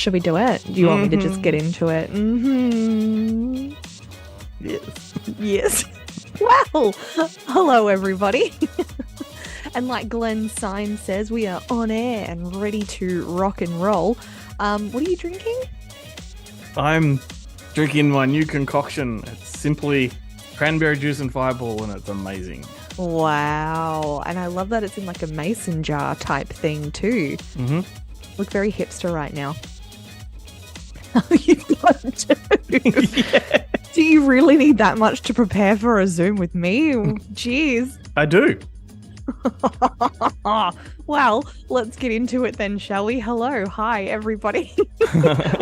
Should we do it? Do you want me to just get into it? Yes. Yes. Well, hello everybody. And like Glenn's sign says, we are on air and ready to rock and roll. What are you drinking? I'm drinking my new concoction. It's simply cranberry juice and Fireball, and it's amazing. Wow. And I love that it's in like a mason jar type thing too. Mm-hmm. Look very hipster right now. You've got to. Yeah. Do you really need that much to prepare for a Zoom with me? Jeez. I do. Well, let's get into it then, shall we? Hello. Hi, everybody.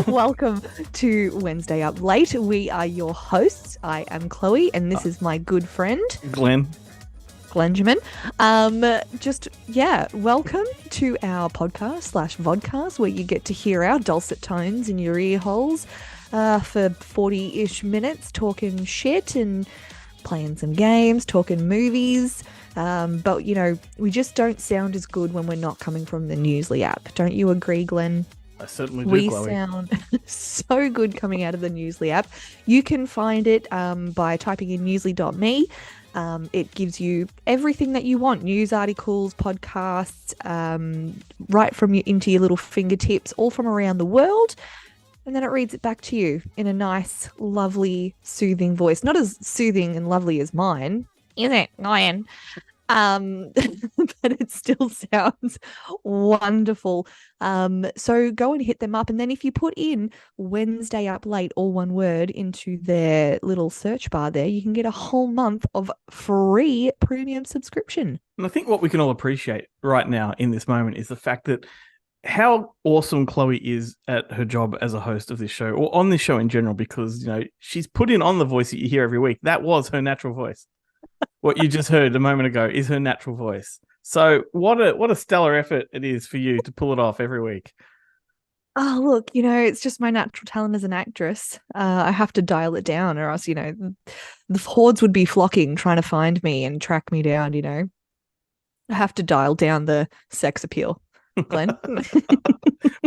Welcome to Wednesday Up Late. We are your hosts. I am Chloe, and this is my good friend, Glenn. Glenjamin. Welcome to our podcast / vodcast, where you get to hear our dulcet tones in your ear holes for 40-ish minutes, talking shit and playing some games, talking movies. But, you know, we just don't sound as good when we're not coming from the Newsly app. Don't you agree, Glenn? I certainly do, We Chloe. sound so good coming out of the Newsly app. You can find it by typing in newsly.me. It gives you everything that you want, news articles, podcasts, right from into your little fingertips, all from around the world. And then it reads it back to you in a nice, lovely, soothing voice. Not as soothing and lovely as mine, is it, Ryan? But it still sounds wonderful. So go and hit them up. And then if you put in Wednesday Up Late, all one word, into their little search bar there, you can get a whole month of free premium subscription. And I think what we can all appreciate right now in this moment is the fact that how awesome Chloe is at her job as a host of this show, or on this show in general, because, you know, she's put in on the voice that you hear every week. That was her natural voice. What you just heard a moment ago is her natural voice. So what a stellar effort it is for you to pull it off every week. Oh, look, you know, it's just my natural talent as an actress. I have to dial it down, or else, you know, the hordes would be flocking trying to find me and track me down, you know. I have to dial down the sex appeal, Glenn.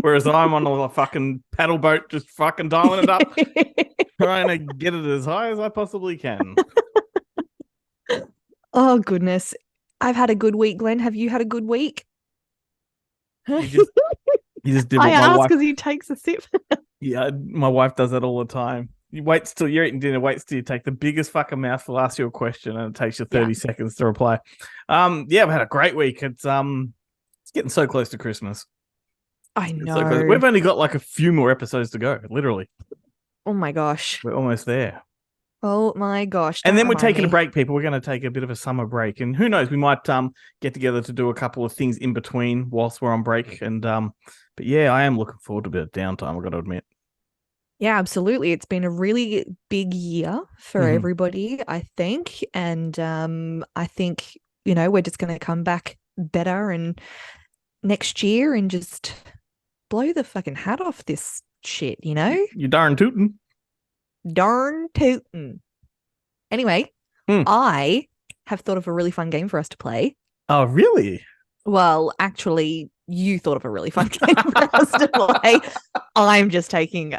Whereas I'm on a fucking paddle boat just fucking dialing it up, trying to get it as high as I possibly can. Oh, goodness. I've had a good week, Glenn. Have you had a good week? You just did what I my ask wife... because he takes a sip. Yeah, my wife does that all the time. You wait till you're eating dinner, waits till you take the biggest fucking mouthful, ask you a question, and it takes you 30 seconds to reply. Yeah, I've had a great week. It's getting so close to Christmas. I know. So close. We've only got like a few more episodes to go, literally. Oh my gosh. We're almost there. Oh my gosh. And then we're remind taking me. a break, people. We're going to take a bit of a summer break. And who knows, we might get together to do a couple of things in between whilst we're on break. And but yeah, I am looking forward to a bit of downtime, I've got to admit. Yeah, absolutely. It's been a really big year for everybody, I think. And I think, you know, we're just going to come back better and next year and just blow the fucking hat off this shit, you know? You darn tootin'. Darn tootin'. Anyway, I have thought of a really fun game for us to play. Oh, really? Well, actually, you thought of a really fun game for us to play. I'm just taking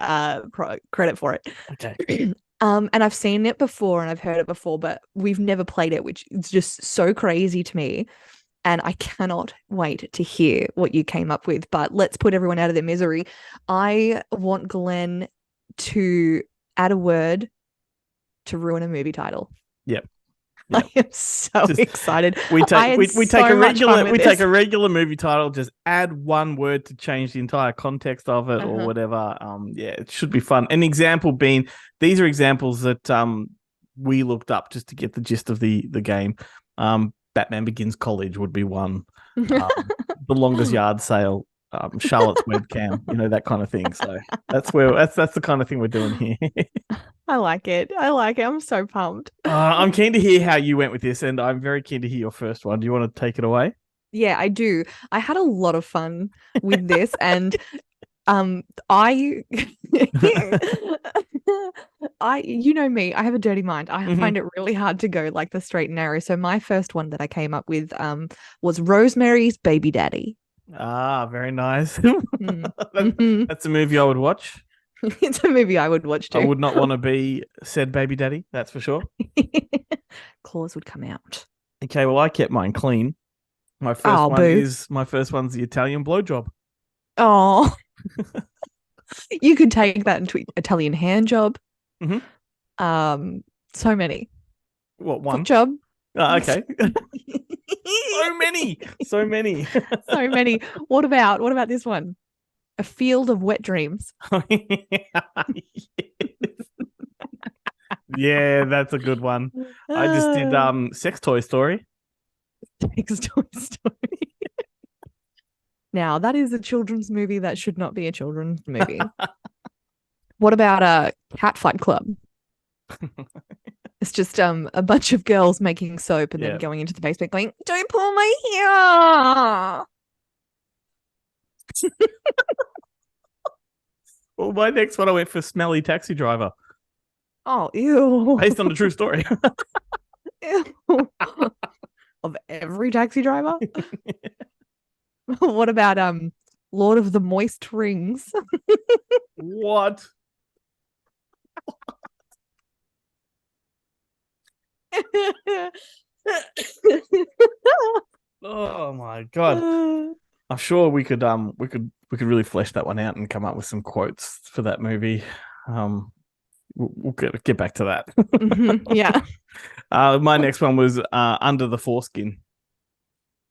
credit for it. Okay. And I've seen it before and I've heard it before, but we've never played it, which is just so crazy to me. And I cannot wait to hear what you came up with. But let's put everyone out of their misery. I want Glenn to add a word to ruin a movie title. Yep. I am so excited. We take a regular movie title, just add one word to change the entire context of it or whatever. Yeah, it should be fun. An example being, these are examples that we looked up just to get the gist of the game. Batman Begins College would be one. The Longest Yard Sale, Charlotte's Webcam, you know, that kind of thing. So that's the kind of thing we're doing here. I like it. I'm so pumped. I'm keen to hear how you went with this, and I'm very keen to hear your first one. Do you want to take it away? Yeah, I do. I had a lot of fun with this, and you know me, I have a dirty mind. I find it really hard to go like the straight and narrow. So my first one that I came up with was Rosemary's Baby Daddy. Ah, very nice. Mm. Mhm. That's a movie I would watch. It's a movie I would watch I too. would not want to be said baby daddy, that's for sure. Claws would come out. Okay, well, I kept mine clean. Oh, boo. My first one's the Italian blowjob. Oh, you could take that into Italian hand job. Mhm. So many. What Foot one? job. Okay. So many. So many. So many. What about this one? A field of wet dreams. Yes. Yeah, that's a good one. I just did Sex Toy Story. Next Toy Story. Now, that is a children's movie that should not be a children's movie. What about a Cat Fight Club? It's just a bunch of girls making soap and then going into the basement going, "Don't pull my hair." Well, my next one I went for Smelly Taxi Driver. Oh, ew. Based on the true story. Ew. Of every taxi driver? What about Lord of the Moist Rings? What? Oh my god. I'm sure we could really flesh that one out and come up with some quotes for that movie. We'll get back to that. Yeah. My next one was Under the Foreskin.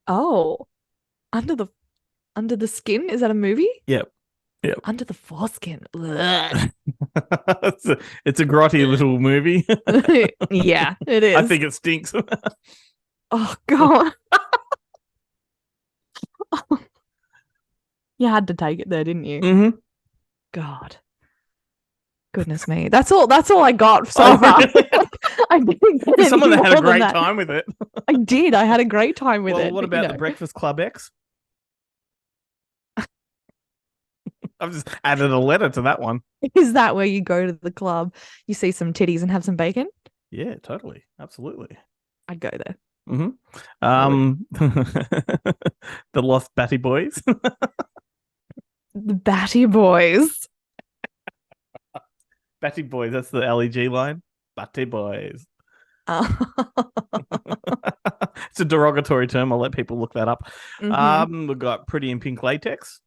Oh, under the skin? Is that a movie? Yep. Under the foreskin. It's a grotty little movie. Yeah, it is. I think it stinks. Oh God. You had to take it there, didn't you? Mm-hmm. God. Goodness me. That's all I got so far. I didn't get someone that had a great that. time with it. I did. I had a great time with it. What about the Breakfast Club X? I've just added a letter to that one. Is that where you go to the club, you see some titties and have some bacon? Yeah, totally. Absolutely. I'd go there. Mm-hmm. The Lost Batty Boys. The Batty Boys. Batty Boys, that's the LEG line. Batty Boys. It's a derogatory term. I'll let people look that up. Mm-hmm. We've got Pretty in Pink Latex.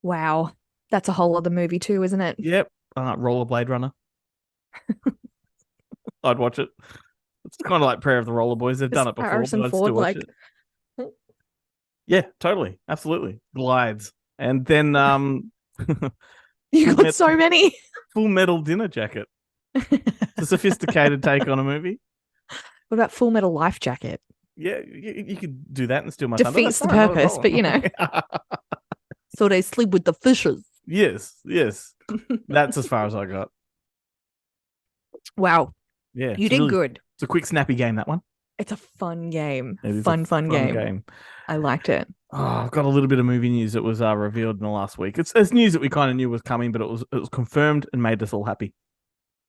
Wow. That's a whole other movie too, isn't it? Yep. Rollerblade Runner. I'd watch it. It's kind of like Prayer of the Roller Boys. They've done it before, Harrison but I'd Ford, still watch it. Yeah, totally. Absolutely. Glides. And then you got so many. Full Metal Dinner Jacket. It's a sophisticated take on a movie. What about Full Metal Life Jacket? Yeah, you could do that and steal my defeats the purpose, but you know. So they sleep with the fishes. Yes. That's as far as I got. Wow. Yeah. You did good. It's a quick, snappy game, that one. It's a fun game. It is fun game. I liked it. Oh, I've got a little bit of movie news that was revealed in the last week. It's news that we kind of knew was coming, but it was confirmed and made us all happy.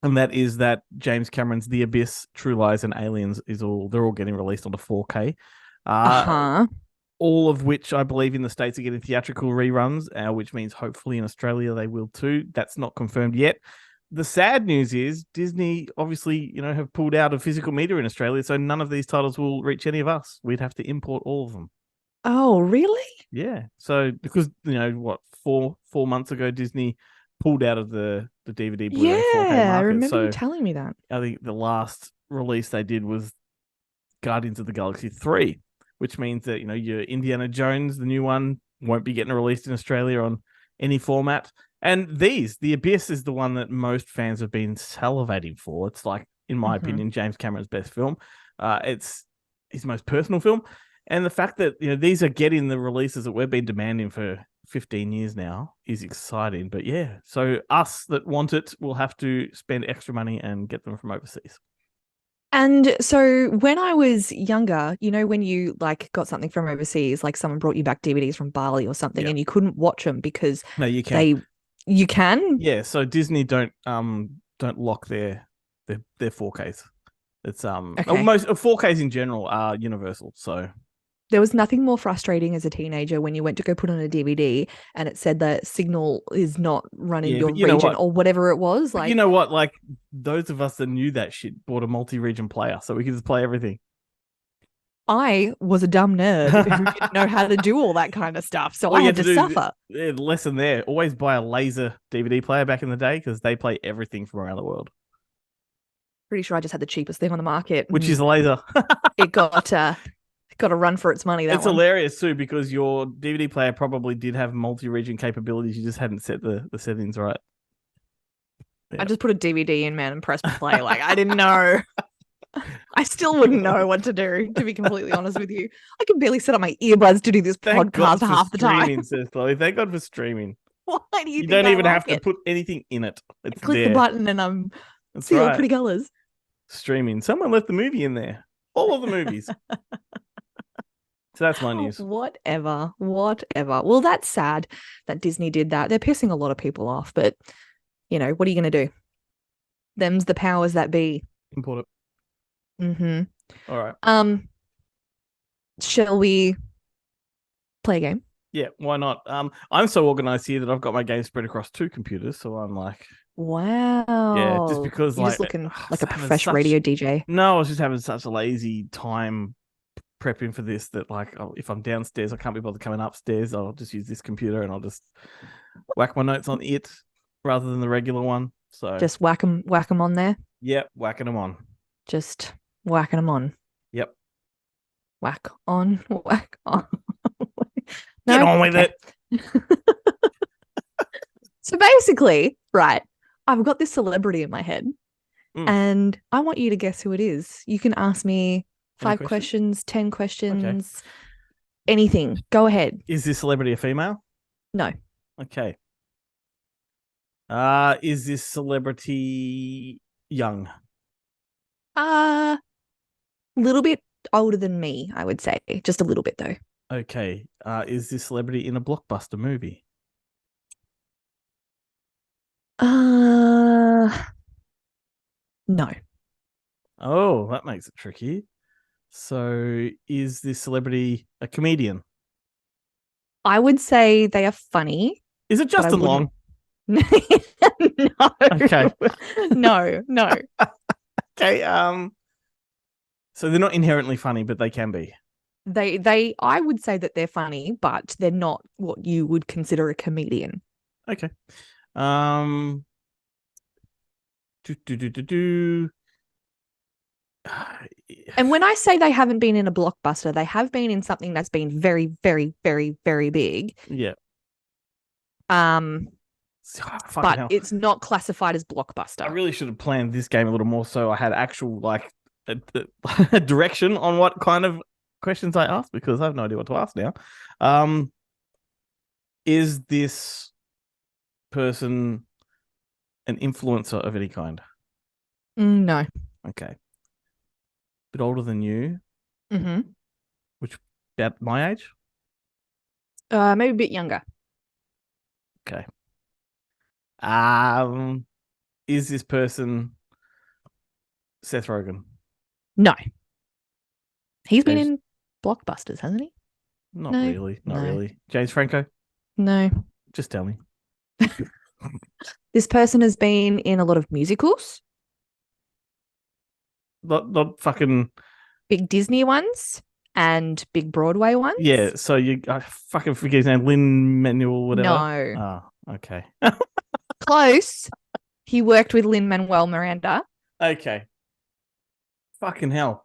And that is that James Cameron's The Abyss, True Lies, and Aliens they're all getting released onto 4K. All of which I believe in the States are getting theatrical reruns, which means hopefully in Australia they will too. That's not confirmed yet. The sad news is Disney obviously, have pulled out of physical media in Australia, so none of these titles will reach any of us. We'd have to import all of them. Oh, really? Yeah. So because 4 months ago Disney pulled out of the DVD Blu-ray 4K market. I remember you telling me that. I think the last release they did was Guardians of the Galaxy 3, which means that your Indiana Jones, the new one, won't be getting released in Australia on any format. And The Abyss is the one that most fans have been salivating for. It's like, in my opinion, James Cameron's best film. It's his most personal film. And the fact that these are getting the releases that we've been demanding for 15 years now is exciting. But yeah, so us that want it will have to spend extra money and get them from overseas. And so when I was younger, when you got something from overseas, like someone brought you back DVDs from Bali or something, and you couldn't watch them because no, you can. You can? Yeah, so Disney don't lock their 4Ks. It's okay. Most 4Ks in general are universal, so There was nothing more frustrating as a teenager when you went to go put on a DVD and it said that signal is not running your region or whatever it was. But you know what? Like those of us that knew that shit bought a multi-region player so we could just play everything. I was a dumb nerd who didn't know how to do all that kind of stuff, so I had to suffer. Lesson there: always buy a laser DVD player back in the day because they play everything from around the world. Pretty sure I just had the cheapest thing on the market, which is a laser. It got a run for its money. It's hilarious too because your DVD player probably did have multi-region capabilities. You just hadn't set the settings right. Yeah. I just put a DVD in, man, and pressed play. Like I didn't know. I still wouldn't know what to do, to be completely honest with you. I can barely set up my earbuds to do this podcast half the time. Says Chloe. Thank God for streaming. Why do you think don't even have to put anything in it. It's click the button and I'm see all pretty colors. Streaming. Someone left the movie in there. All of the movies. So that's my news. Whatever. Well, that's sad that Disney did that. They're pissing a lot of people off, but you know, what are you going to do? Them's the powers that be. Import it. Mm-hmm. All right. Shall we play a game? Yeah, why not? I'm so organized here that I've got my game spread across 2 computers, so I'm like, wow. Yeah, just because you're just looking like a professional radio DJ. No, I was just having such a lazy time prepping for this that like, if I'm downstairs, I can't be bothered coming upstairs. I'll just use this computer and I'll just whack my notes on it rather than the regular one. So just whack them on there. Yep, whacking them on. Just whacking them on. Yep. Whack on. Get on with it. So basically, right, I've got this celebrity in my head and I want you to guess who it is. You can ask me 5 questions, 10 questions, anything. Go ahead. Is this celebrity a female? No. Okay. Is this celebrity young? Little bit older than me, I would say. Just a little bit though. Okay. Is this celebrity in a blockbuster movie? No. Oh, that makes it tricky. So, is this celebrity a comedian? I would say they are funny. Is it Justin Long? No. Okay. No. Okay. So they're not inherently funny, but they can be. I would say that they're funny, but they're not what you would consider a comedian. Okay. And when I say they haven't been in a blockbuster, they have been in something that's been very, very, very, very big. Yeah. But it's not classified as blockbuster. I really should have planned this game a little more so I had actual like a direction on what kind of questions I ask because I have no idea what to ask now. Is this person an influencer of any kind? No. Okay. Bit older than you. Mm-hmm. Which about my age? Maybe a bit younger. Okay. Is this person Seth Rogen? No. He's been in blockbusters, hasn't he? Not really. James Franco? No. Just tell me. This person has been in a lot of musicals. Not fucking big Disney ones and big Broadway ones. Yeah, so I fucking forget his name, Lin-Manuel whatever. No. Oh, okay. Close. He worked with Lin-Manuel Miranda. Okay. Fucking hell.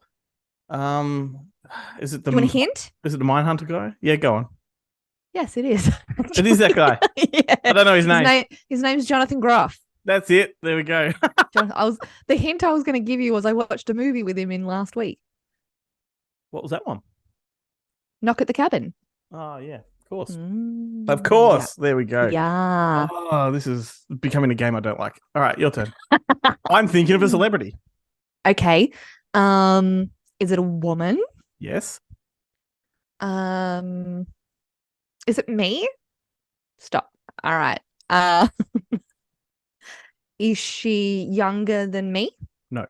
Is it the? You want a hint? Is it the Mindhunter guy? Yeah, go on. Yes, it is. It is that guy. Yeah. I don't know his name. His name's Jonathan Groff. That's it. There we go. The hint I was going to give you was I watched a movie with him in last week. What was that one? Knock at the Cabin. Oh yeah, of course. Of course. Yeah. There we go. Yeah. Oh, this is becoming a game I don't like. All right, your turn. I'm thinking of a celebrity. Okay. Is it a woman? Yes. Is it me? Stop. All right. Is she younger than me? No.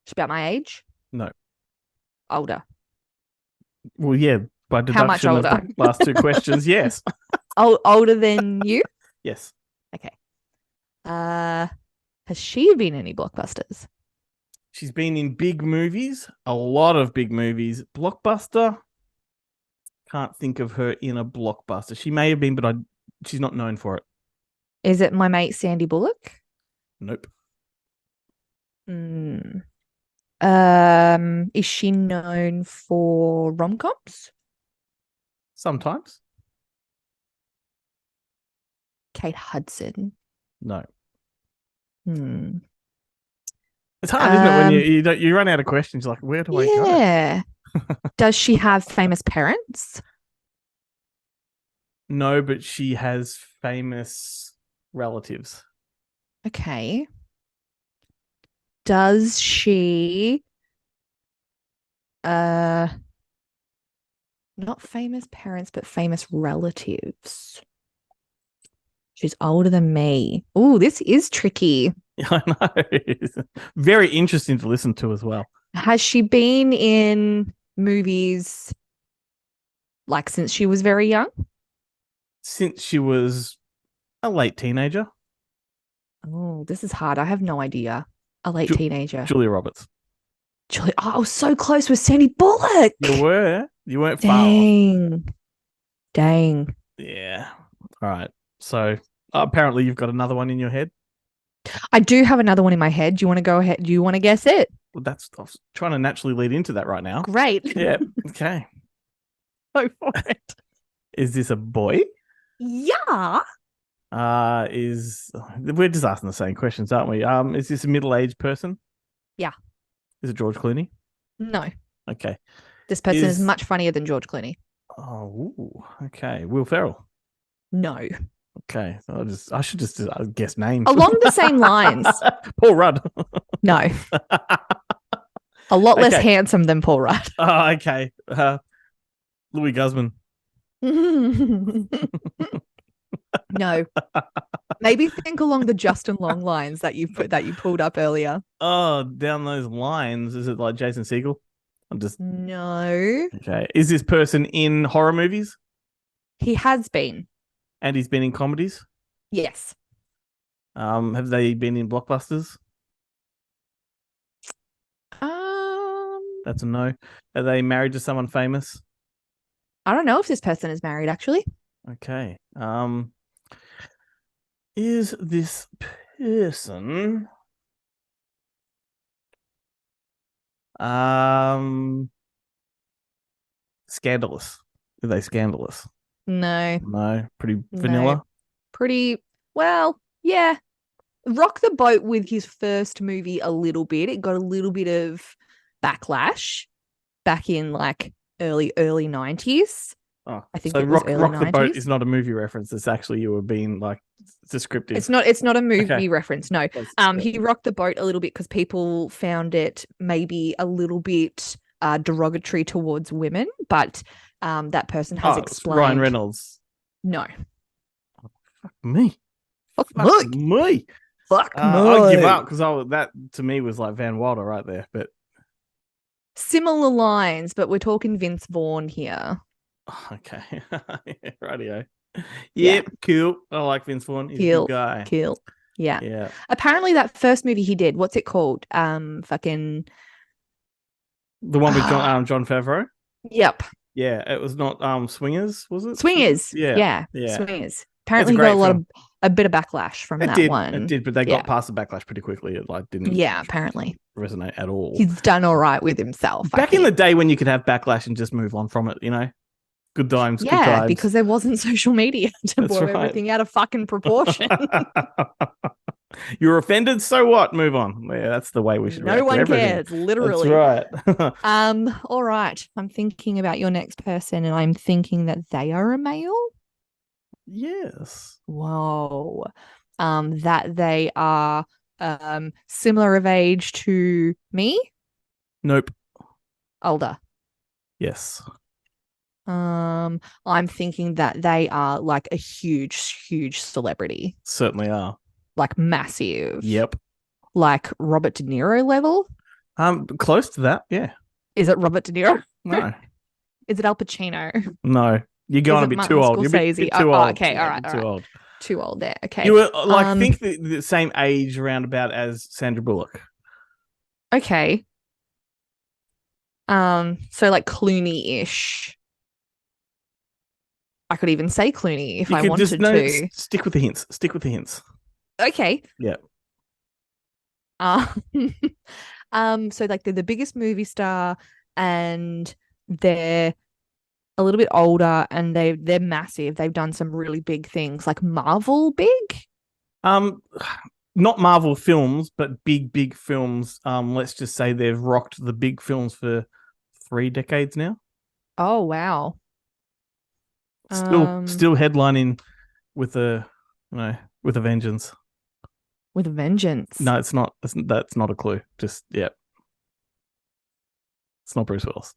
She's about my age? No. Older? Well, yeah, by How much deduction of older? the last two questions, yes. Older than you? Yes. Okay. Has she been in any blockbusters? She's been in big movies, a lot of big movies. Blockbuster, can't think of her in a blockbuster. She may have been, but she's not known for it. Is it my mate Sandy Bullock? Nope. Is she known for rom-coms? Sometimes. Kate Hudson. No. Hmm. It's hard, isn't it, when you run out of questions? Like, where do I go? Yeah. Does she have famous parents? No, but she has famous relatives. Okay. Does she not famous parents, but famous relatives? She's older than me. Oh, this is tricky. I know. Very interesting to listen to as well. Has she been in movies like since she was very young? Since she was a late teenager. Oh, this is hard. I have no idea. A late teenager. Julia Roberts. Oh, I was so close with Sandy Bullock. You were. You weren't far off. Dang. Yeah. All right. So apparently you've got another one in your head. I do have another one in my head. Do you want to go ahead? Do you want to guess it? Well, I was trying to naturally lead into that right now. Great. Yeah. Okay. Go for it. Is this a boy? Yeah. We're just asking the same questions, aren't we? Is this a middle-aged person? Yeah. Is it George Clooney? No. Okay. This person is much funnier than George Clooney. Oh, okay. Will Ferrell? No. Okay. I should just guess names. Along the same lines. Paul Rudd? No. A lot less handsome than Paul Rudd. Oh, okay. Louis Guzman? No. Maybe think along the Justin Long lines that you pulled up earlier. Oh, down those lines. Is it like Jason Segel? No. Okay. Is this person in horror movies? He has been. And he's been in comedies? Yes. Have they been in blockbusters? That's a no. Are they married to someone famous? I don't know if this person is married, actually. Okay. Is this person scandalous? Are they scandalous? No. No. Pretty vanilla? No. Pretty, well, yeah. Rock the boat with his first movie a little bit. It got a little bit of backlash back in like early 90s. Oh, I think so it was rock early 90s. the boat is not a movie reference. It's actually you were being like descriptive. It's not a movie reference. No. He rocked the boat a little bit because people found it maybe a little bit derogatory towards women, but that person has explained. Ryan Reynolds. No. Oh, fuck me. Fuck me. Fuck me. I'll give up because that to me was like Van Wilder right there. But similar lines, but we're talking Vince Vaughn here. Okay. Radio. Yep, cool. I like Vince Vaughn. He's a good guy. Cool. Yeah. Apparently that first movie he did, what's it called? Fucking the one with Jon Favreau? Yep. Yeah, it was not Swingers, was it? Swingers. Yeah. Swingers. Apparently he got a bit of backlash from that one. It did, but they got past the backlash pretty quickly. It didn't apparently resonate at all. He's done all right with himself. Back in the day when you could have backlash and just move on from it, Good times, good times. Yeah, because there wasn't social media to blow everything out of fucking proportion. You're offended, so what? Move on. Yeah, that's the way we should react. No one cares, literally. That's right. All right. I'm thinking about your next person, and I'm thinking that they are a male. Yes. Whoa. That they are similar of age to me? Nope. Older. Yes. I'm thinking that they are like a huge celebrity. Certainly are. Like massive. Yep. Like Robert De Niro level? Close to that, yeah. Is it Robert De Niro? No. Is it Al Pacino? No, you're Is going a it bit Martin too old. You're a Scorsese? bit too old. Okay, Yeah, all a right, bit all too right. old. Too old there. Okay. You were like think the same age roundabout as Sandra Bullock. Okay. So like Clooney-ish. I could even say Clooney if You I could just wanted to. stick with the hints. Stick with the hints. Okay. Yeah. Um, so like they're the biggest movie star and they're a little bit older and they're massive. They've done some really big things, like Marvel big. Um, not Marvel films, but big films. Let's just say they've rocked the big films for 3 decades now. Oh wow. Still headlining with with a vengeance. With a vengeance. No, it's not. That's not a clue. Just yeah. It's not Bruce Willis.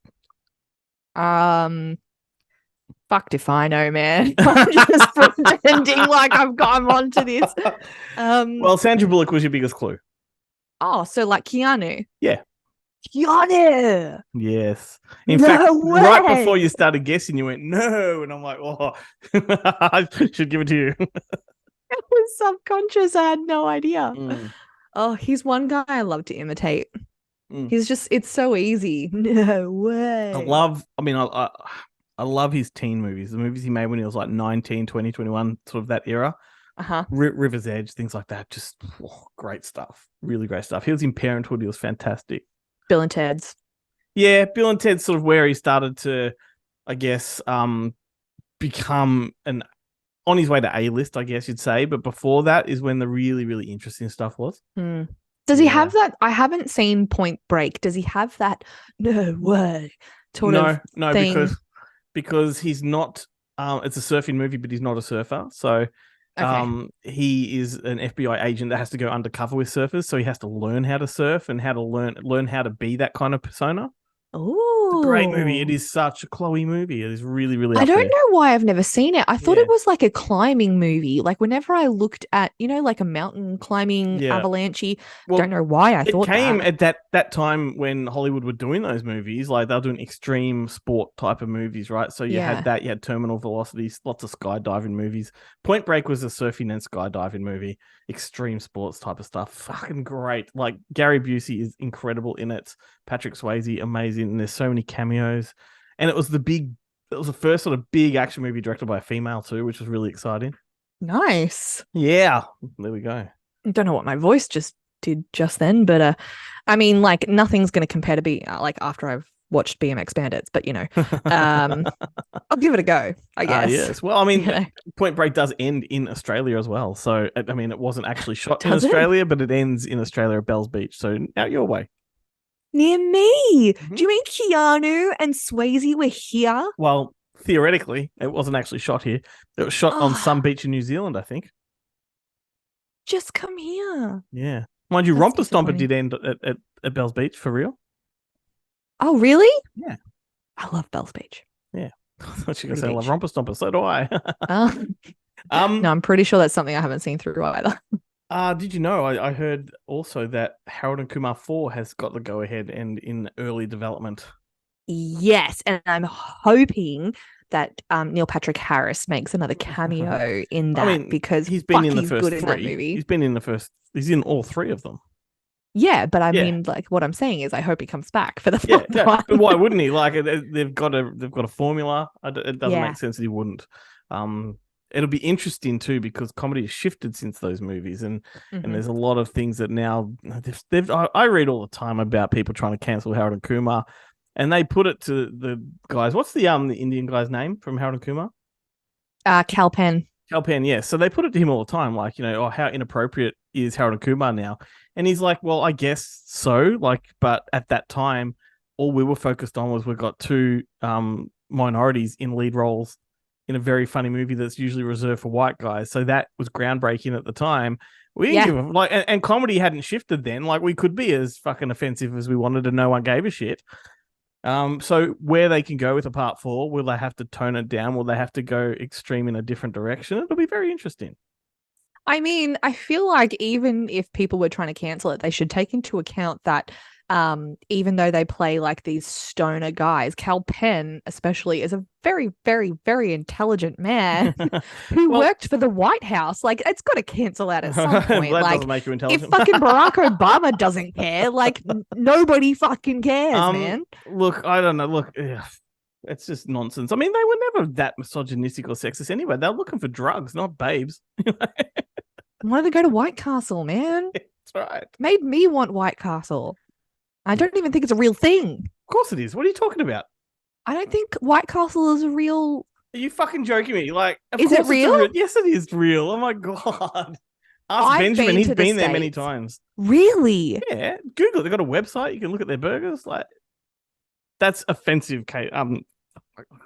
Fucked if I know, man. I'm just pretending like I'm onto this. Well, Sandra Bullock was your biggest clue. Oh, so like Keanu. Yeah. Keanu. Yes. In No fact, way. right before you started guessing, you went no, and I'm like, oh, I should give it to you. It was subconscious. I had no idea. Mm. Oh, he's one guy I love to imitate. Mm. He's just, it's so easy. No way. I love his teen movies, the movies he made when he was like 19, 20, 21, sort of that era. Uh-huh. River's Edge, things like that. Just great stuff. Really great stuff. He was in Parenthood. He was fantastic. Bill and Ted's. Yeah, Bill and Ted's sort of where he started to, I guess, become on his way to A-list, I guess you'd say. But before that is when the really, really interesting stuff was. Does he have that? I haven't seen Point Break. Does he have that? No way. No, because he's not. It's a surfing movie, but he's not a surfer. So, he is an FBI agent that has to go undercover with surfers. So he has to learn how to surf and how to learn how to be that kind of persona. Oh, it's a great movie. It is such a Chloe movie. It is really, really. I don't know why I've never seen it. I thought it was like a climbing movie. Like whenever I looked at, like a mountain climbing avalanche. Don't know why I thought it came at that time when Hollywood were doing those movies. Like they were doing extreme sport type of movies, right? So you had that. You had Terminal Velocities, lots of skydiving movies. Point Break was a surfing and skydiving movie. Extreme sports type of stuff. Fucking great. Like Gary Busey is incredible in it. Patrick Swayze, amazing. And there's so many cameos. And it was the first sort of big action movie directed by a female too, which was really exciting. Nice. Yeah. There we go. I don't know what my voice just did just then, but I mean, like nothing's going to compare to be like after I've watched BMX Bandits, but I'll give it a go, I guess. Yes. Well, I mean, Point Break does end in Australia as well. So, I mean, it wasn't actually shot in Australia, but it ends in Australia at Bells Beach. So, out your way. Near me. Mm-hmm. Do you mean Keanu and Swayze were here? Well, theoretically, it wasn't actually shot here. It was shot on some beach in New Zealand, I think. Just come here. Yeah. Mind you, Romper Stomper did end at Bells Beach, for real. Oh, really? Yeah. I love Bells Beach. Yeah. I thought you were going to say I love Romper Stomper. So do I. No, I'm pretty sure that's something I haven't seen through either. Did you know? I heard also that Harold and Kumar 4 has got the go-ahead and in early development. Yes, and I'm hoping that Neil Patrick Harris makes another cameo in that because he's been in the first good 3. In that movie. He's in all 3 of them. Yeah, but I mean, like what I'm saying is, I hope he comes back for the fourth one. But why wouldn't he? Like they've got a formula. It doesn't make sense that he wouldn't. It'll be interesting too because comedy has shifted since those movies, and there's a lot of things that now I read all the time about people trying to cancel Harold and Kumar, and they put it to the guys. What's the Indian guy's name from Harold and Kumar? Kal Penn. Kal Penn, yes. So they put it to him all the time, like, how inappropriate is Harold and Kumar now? And he's like, well, I guess so. Like, but at that time, all we were focused on was we've got 2 minorities in lead roles in a very funny movie that's usually reserved for white guys. So that was groundbreaking at the time. We didn't give a, and comedy hadn't shifted then. Like, we could be as fucking offensive as we wanted and no one gave a shit. So where they can go with a part 4, will they have to tone it down? Will they have to go extreme in a different direction? It'll be very interesting. I mean, I feel like even if people were trying to cancel it, they should take into account that even though they play like these stoner guys. Kal Penn, especially, is a very, very, very intelligent man who worked for the White House. Like, it's got to cancel out at some point. That like, doesn't make you intelligent. If fucking Barack Obama doesn't care, like, nobody fucking cares, man. Look, I don't know. Look, it's just nonsense. I mean, they were never that misogynistic or sexist anyway. They're looking for drugs, not babes. Wanted to go to White Castle, man. That's right. Made me want White Castle. I don't even think it's a real thing. Of course it is. What are you talking about? I don't think White Castle is a real. Are you fucking joking me? Like, is it real? Yes, it is real. Oh my god. Ask Benjamin. He's been there many times. Really? Yeah. Google it. They've got a website. You can look at their burgers. Like, that's offensive, Kate. I'm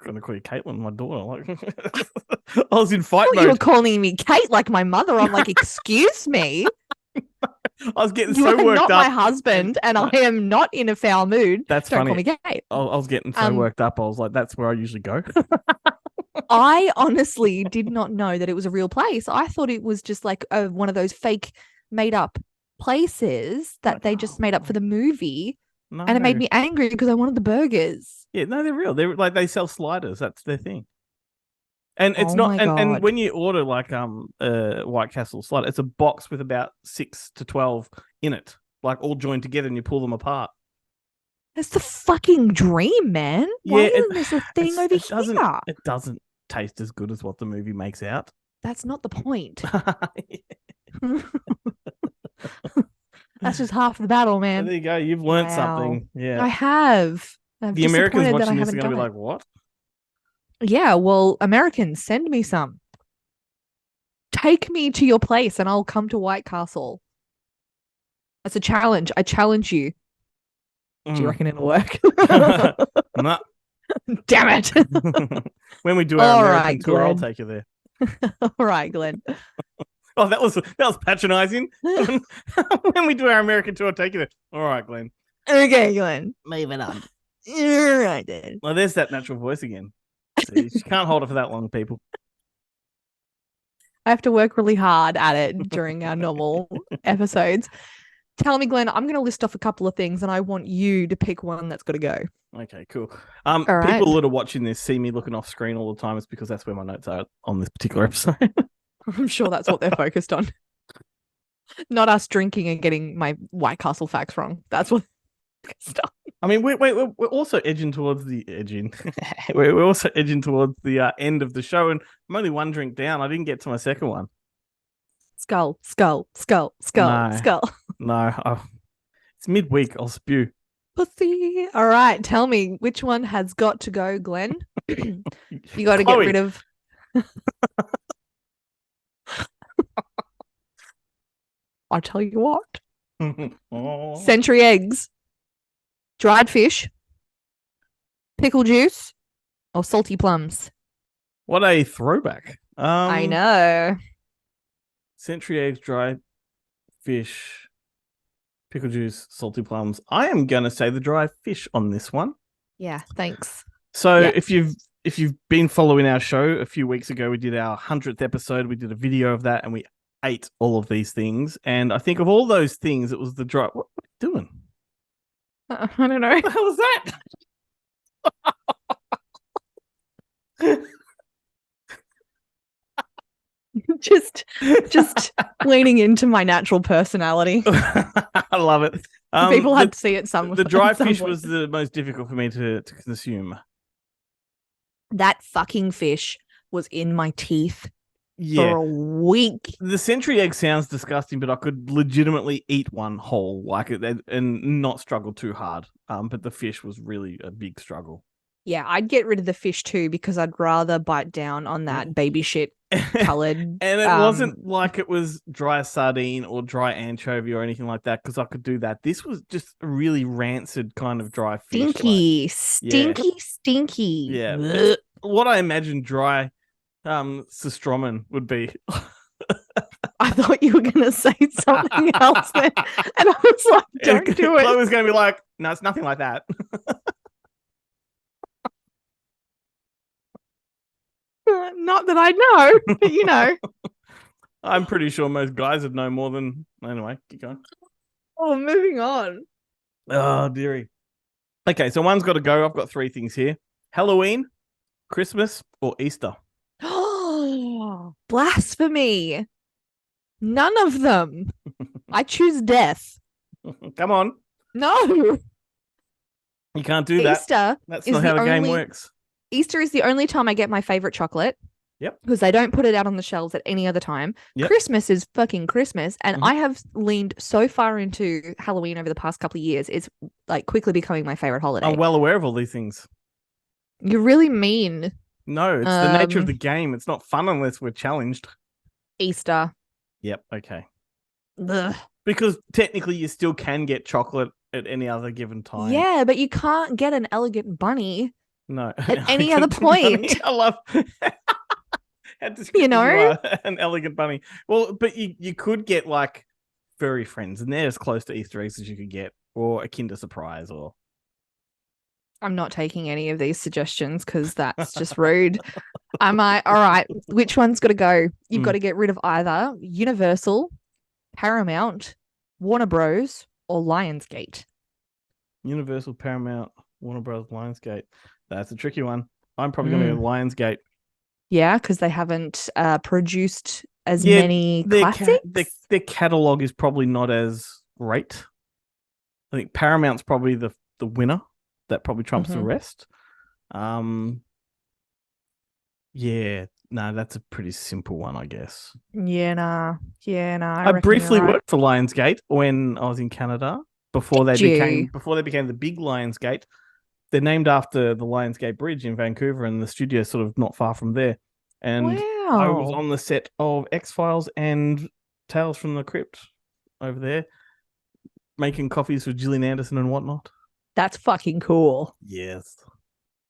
going to call you Caitlin, my daughter. Like, I was in fight mode. You were calling me Kate like my mother. I'm like, excuse me. I was getting so worked up. You are not my husband, and I am not in a foul mood. That's Don't funny. Call me Kate. I was getting so worked up. I was like, that's where I usually go. I honestly did not know that it was a real place. I thought it was just like one of those fake made up places that they just made up for the movie. No. And it made me angry because I wanted the burgers. Yeah, no, they're real. They're like, they sell sliders. That's their thing. And it's not, and when you order like White Castle slider, it's a box with about 6 to 12 in it, like all joined together, and you pull them apart. That's the fucking dream, man. Why isn't this a thing over here? It doesn't taste as good as what the movie makes out. That's not the point. That's just half the battle, man. There you go. You've learned something. Yeah, I have. The Americans watching this are going to be like, what? Yeah, well, Americans, send me some. Take me to your place and I'll come to White Castle. That's a challenge. I challenge you. Do you reckon it'll work? No. Damn it. When we do our American tour, I'll take you there. All right, Glenn. Oh, that was patronizing. When we do our American tour, I'll take you there. All right, Glenn. Okay, Glenn. Moving on. All right, then. Well, there's that natural voice again. See, you can't hold it for that long, people. I have to work really hard at it during our normal episodes. Tell me, Glenn, I'm going to list off a couple of things and I want you to pick one that's got to go. Okay, cool. People that are watching this see me looking off screen all the time. It's because that's where my notes are on this particular episode. I'm sure that's what they're focused on. Not us drinking and getting my White Castle facts wrong. That's what stuff. I mean, we're also edging towards the we're also edging towards the end of the show, and I'm only one drink down. I didn't get to my second one. Skull, skull, skull, skull, no, skull. No, it's midweek. I'll spew. Pussy. All right, tell me which one has got to go, Glenn. You got to get rid of. I'll tell you what. Century eggs. Dried fish, pickle juice, or salty plums? What a throwback. I know. Century eggs, dried fish, pickle juice, salty plums. I am going to say the dried fish on this one. Yeah, thanks. So if you've been following our show, a few weeks ago we did our 100th episode. We did a video of that and we ate all of these things. And I think of all those things, it was the dry... What are you doing? I don't know. What the hell was that? just leaning into my natural personality. I love it. People had to see it somewhere. The dry fish was the most difficult for me to consume. That fucking fish was in my teeth for a week. The century egg sounds disgusting, but I could legitimately eat one whole, like it, and not struggle too hard. But the fish was really a big struggle. Yeah, I'd get rid of the fish too because I'd rather bite down on that baby shit colored. And it wasn't like it was dry sardine or dry anchovy or anything like that because I could do that. This was just a really rancid kind of dry fish. Stinky. Yeah. What I imagine dry Sistromen would be. I thought you were going to say something else then. And I was like, don't do it. Chloe was going to be like, no, it's nothing like that. Not that I know, but you know. I'm pretty sure most guys would know more than... Anyway, keep going. Oh, moving on. Oh, dearie. Okay, so one's got to go. I've got three things here: Halloween, Christmas, or Easter. Oh, blasphemy. None of them. I choose death. Come on. No. You can't do that. Easter That's is not how the the game only works. Easter is the only time I get my favorite chocolate. Yep. Because they don't put it out on the shelves at any other time. Yep. Christmas is fucking Christmas. And I have leaned so far into Halloween over the past couple of years. It's like quickly becoming my favorite holiday. I'm well aware of all these things. You're really mean. No, it's the nature of the game. It's not fun unless we're challenged. Easter. Yep. Okay. Ugh. Because technically you still can get chocolate at any other given time. Yeah, but you can't get an elegant bunny. No. At any other point. I love how descriptive you are, an elegant bunny. Well, but you could get like furry friends, and they're as close to Easter eggs as you could get, or a Kinder Surprise, or. I'm not taking any of these suggestions because that's just rude. All right, which one's got to go? You've got to get rid of either Universal, Paramount, Warner Bros, or Lionsgate. Universal, Paramount, Warner Bros, Lionsgate. That's a tricky one. I'm probably going to go Lionsgate. Yeah, because they haven't produced as many classics. Their catalog is probably not as great. I think Paramount's probably the winner. That probably trumps the rest. Yeah, no, that's a pretty simple one, I guess. Yeah, nah. I briefly worked for Lionsgate when I was in Canada before they became the big Lionsgate. They're named after the Lionsgate Bridge in Vancouver, and the studio's sort of not far from there. And I was on the set of X-Files and Tales from the Crypt over there, making coffees for Gillian Anderson and whatnot. That's fucking cool. Yes.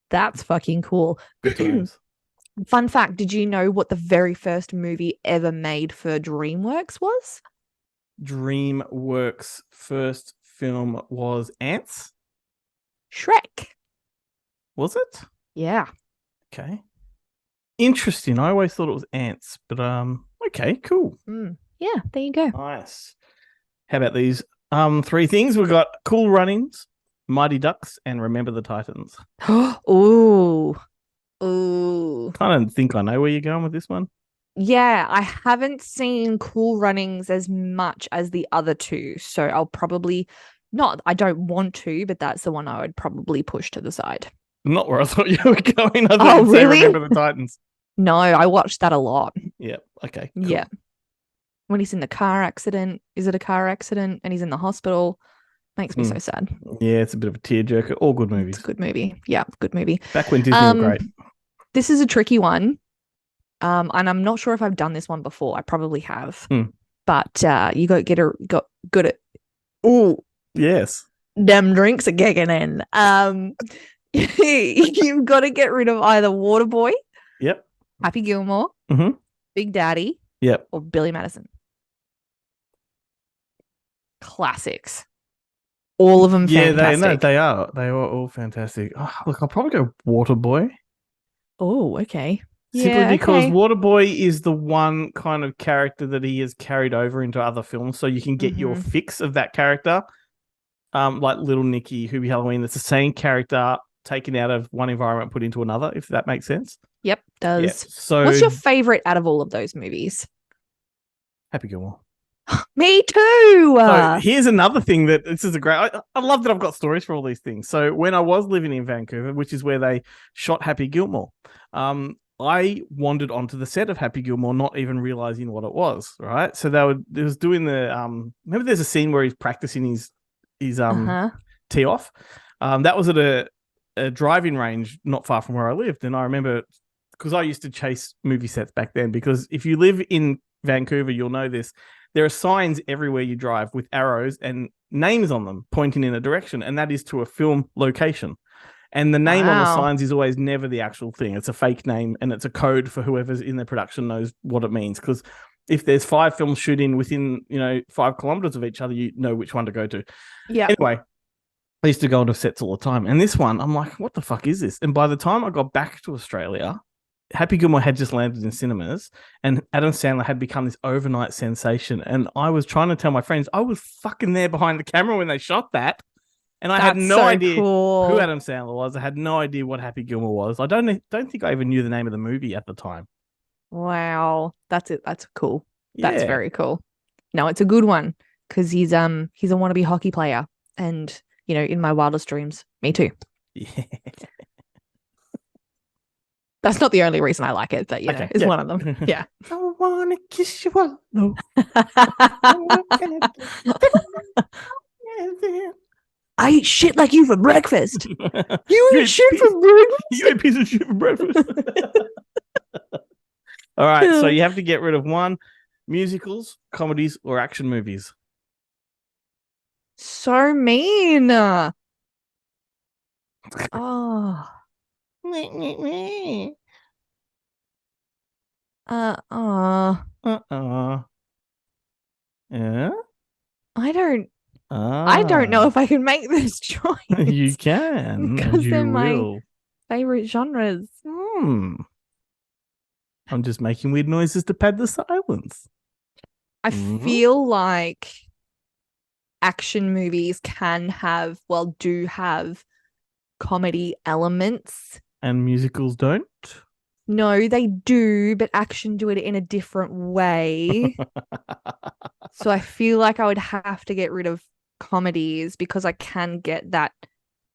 That's fucking cool. Good times. Fun fact, did you know what the very first movie ever made for DreamWorks was? DreamWorks' first film was Ants? Shrek. Was it? Yeah. Okay. Interesting. I always thought it was Ants, but okay, cool. Yeah, there you go. Nice. How about these three things? We've got Cool Runnings, Mighty Ducks, and Remember the Titans. Ooh. Kind of think I know where you're going with this one. Yeah, I haven't seen Cool Runnings as much as the other two, so I'll probably not. I don't want to, but that's the one I would probably push to the side. Not where I thought you were going. I thought you'd say Remember the Titans. No, I watched that a lot. Yeah. Okay. Cool. Yeah. When he's in the car accident, is it a car accident? And he's in the hospital. Makes me so sad. Yeah, it's a bit of a tearjerker. All good movies. It's a good movie. Yeah, good movie. Back when Disney were great. This is a tricky one. And I'm not sure if I've done this one before. I probably have. But you got good at. Oh yes. Them drinks are kicking in. You've got to get rid of either Waterboy. Yep. Happy Gilmore. Big Daddy. Yep. Or Billy Madison. Classics. All of them fantastic. They are. They are all fantastic. Oh, look, I'll probably go Waterboy. Oh, okay. Simply because Waterboy is the one kind of character that he has carried over into other films, so you can get your fix of that character. Like Little Nicky, Hubie Halloween, it's the same character taken out of one environment, put into another, if that makes sense. Yep, does. Yeah. So, what's your favorite out of all of those movies? Happy Gilmore. Me too. So here's another thing that this is a great. I love that I've got stories for all these things. So when I was living in Vancouver, which is where they shot Happy Gilmore, I wandered onto the set of Happy Gilmore, not even realizing what it was. Right. So they was doing the remember there's a scene where he's practicing his tee off. That was at a driving range not far from where I lived, and I remember because I used to chase movie sets back then. Because if you live in Vancouver, you'll know this. There are signs everywhere you drive with arrows and names on them pointing in a direction, and that is to a film location. And the name on the signs is always never the actual thing. It's a fake name, and it's a code for whoever's in the production knows what it means. Because if there's 5 films shooting within 5 kilometers of each other, you know which one to go to. Yeah. Anyway, I used to go to sets all the time, and this one, I'm like, what the fuck is this? And by the time I got back to Australia, Happy Gilmore had just landed in cinemas, and Adam Sandler had become this overnight sensation. And I was trying to tell my friends I was fucking there behind the camera when they shot that. And I had no idea who Adam Sandler was. I had no idea what Happy Gilmore was. I don't think I even knew the name of the movie at the time. Wow. That's it. That's cool. Yeah. That's very cool. No, it's a good one because he's a wannabe hockey player. And, you know, in my wildest dreams, me too. Yeah. That's not the only reason I like it, but, you know, it's one of them. Yeah. I want to kiss you all. No. I eat shit like you for breakfast. You eat shit for breakfast? You ate a piece of shit for breakfast. All right, so you have to get rid of one: musicals, comedies, or action movies. So mean. Oh. Yeah. I don't know if I can make this choice. You can. Because they're will. my favorite genres. I'm just making weird noises to pad the silence. I feel like action movies do have comedy elements. And musicals don't? No, they do, but action do it in a different way. So I feel like I would have to get rid of comedies because I can get that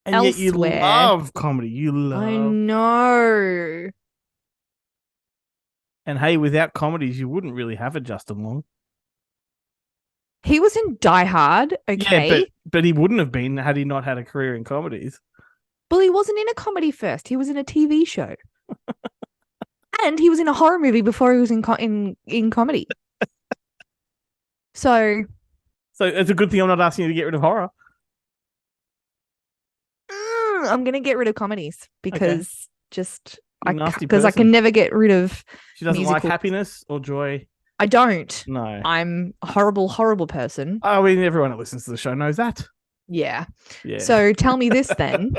and elsewhere. Yet you love comedy. I know. And hey, without comedies, you wouldn't really have a Justin Long. He was in Die Hard, okay. Yeah, but he wouldn't have been had he not had a career in comedies. Well, he wasn't in a comedy first. He was in a TV show. And he was in a horror movie before he was in comedy. So it's a good thing I'm not asking you to get rid of horror. I'm going to get rid of comedies because because I can never get rid of She doesn't musicals. like happiness or joy? I don't. No. I'm a horrible, horrible person. I mean, everyone that listens to the show knows that. Yeah. Yeah. So tell me this then.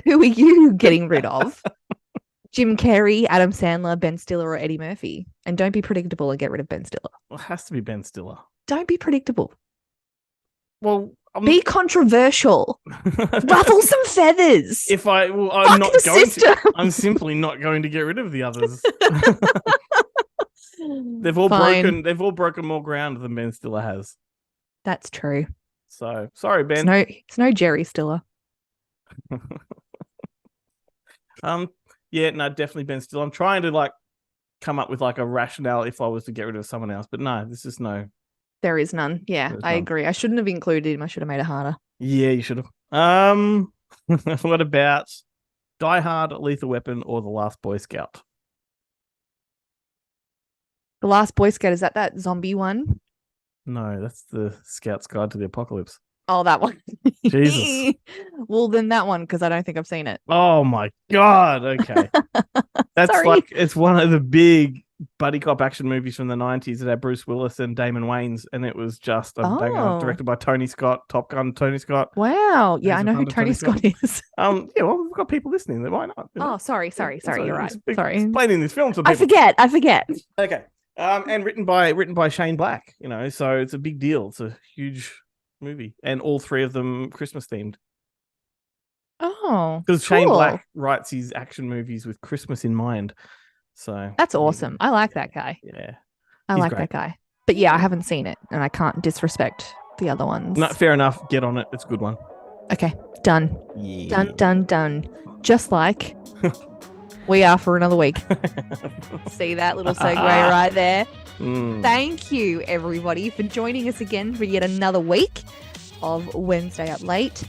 Who are you getting rid of? Jim Carrey, Adam Sandler, Ben Stiller, or Eddie Murphy? And don't be predictable and get rid of Ben Stiller. Well, it has to be Ben Stiller. Don't be predictable. Well, be controversial. Ruffle some feathers. I'm simply not going to get rid of the others. They've all broken more ground than Ben Stiller has. That's true. So sorry, Ben. It's no Jerry Stiller. Yeah, no, definitely Ben Stiller. I'm trying to come up with a rationale if I was to get rid of someone else, but no, this is no. There is none. Yeah, I agree. I shouldn't have included him. I should have made it harder. Yeah, you should have. What about Die Hard, Lethal Weapon, or The Last Boy Scout? The Last Boy Scout, is that zombie one? No, that's the Scout's Guide to the Apocalypse. Oh, that one. Jesus. Well, then that one, because I don't think I've seen it. Oh my God. Okay. That's Sorry. It's one of the big buddy cop action movies from the 90s that had Bruce Willis and Damon Wayans, and it was just directed by Tony Scott, Top Gun Tony Scott. Wow. Yeah, I know who Tony Scott is. Yeah, well, we've got people listening. Why not? Oh, sorry. You're right. Sorry. Explaining this film to people. I forget. Okay. And written by Shane Black, so it's a big deal. It's a huge movie, and all three of them Christmas themed. Oh, because Shane Black writes his action movies with Christmas in mind. So that's awesome. I like that guy. Yeah, I like that guy. But yeah, I haven't seen it, and I can't disrespect the other ones. No, fair enough. Get on it. It's a good one. Okay, done. Yeah. Done. Just like we are for another week. See that little segue right there? Thank you, everybody, for joining us again for yet another week of Wednesday Up Late.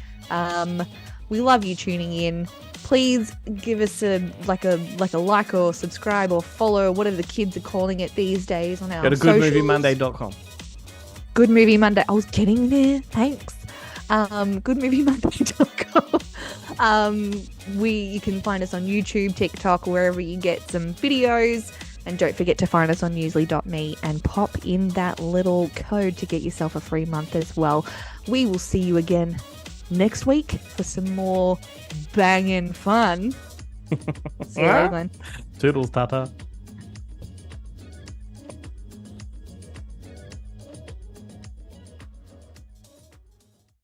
We love you tuning in. Please give us a like or subscribe or follow, whatever the kids are calling it these days, on our socials. Go to goodmoviemonday.com. Good Movie Monday. I was getting there. Thanks. Goodmoviemonday.com. You can find us on YouTube, TikTok, wherever you get some videos. And don't forget to find us on newsly.me and pop in that little code to get yourself a free month as well. We will see you again next week for some more banging fun. See you later, Glenn. Toodles, Tata.